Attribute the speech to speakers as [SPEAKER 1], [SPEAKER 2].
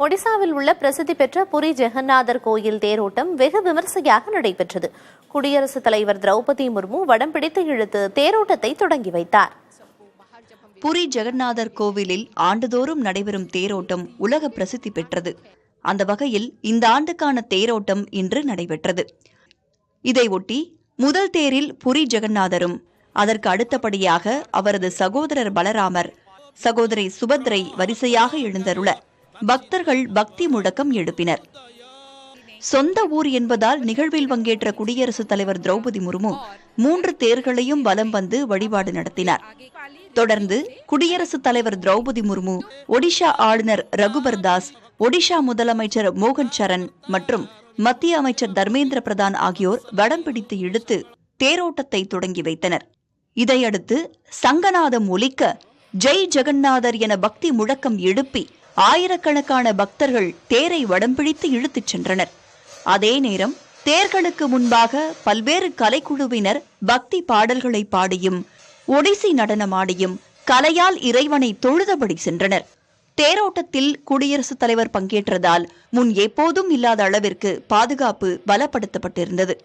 [SPEAKER 1] ஒடிசாவில் உள்ள பிரசித்தி பெற்ற புரி ஜெகநாதர் கோயில் தேரோட்டம் வெகு விமர்சையாக நடைபெற்றது. குடியரசுத் தலைவர் திரௌபதி முர்மு வடம் பிடித்து இழுத்து தேரோட்டத்தை தொடங்கி வைத்தார்.
[SPEAKER 2] புரி ஜெகநாதர் கோவிலில் ஆண்டுதோறும் நடைபெறும் தேரோட்டம் உலக பிரசித்தி பெற்றது. அந்த வகையில் இந்த ஆண்டுக்கான தேரோட்டம் இன்று நடைபெற்றது. இதையொட்டி முதல் தேரில் புரி ஜெகநாதரும், அதற்கு அடுத்தபடியாக அவரது சகோதரர் பலராமர், சகோதரி சுபத்ரை வரிசையாக எழுந்தருள பக்தர்கள் பக்தி முழக்கம் எழுப்பினர். சொந்த ஊர் என்பதால் நிகழ்வில் பங்கேற்ற குடியரசுத் தலைவர் திரௌபதி முர்மு 3 தேர்களையும் வலம் வந்து வழிபாடு நடத்தினார். தொடர்ந்து குடியரசுத் தலைவர் திரௌபதி முர்மு, ஒடிஷா ஆளுநர் ரகுபர் தாஸ், ஒடிஷா முதலமைச்சர் மோகன் சரண் மற்றும் மத்திய அமைச்சர் தர்மேந்திர பிரதான் ஆகியோர் வடம் பிடித்து இழுத்து தேரோட்டத்தை தொடங்கி வைத்தனர். இதையடுத்து சங்கநாதம் ஒலிக்க ஜெய் ஜெகநாதர் என பக்தி முழக்கம் எழுப்பி ஆயிரக்கணக்கான பக்தர்கள் தேரை வடம் பிடித்து இழுத்துச் சென்றனர். அதே நேரம் தேர்களுக்கு முன்பாக பல்வேறு கலைக்குழுவினர் பக்தி பாடல்களை பாடியும் ஒடிசி நடனமாடியும் கலையால் இறைவனை தொழுதபடி சென்றனர். தேரோட்டத்தில் குடியரசுத் தலைவர் பங்கேற்றதால் முன் எப்போதும் இல்லாத அளவிற்கு பாதுகாப்பு பலப்படுத்தப்பட்டிருந்தது.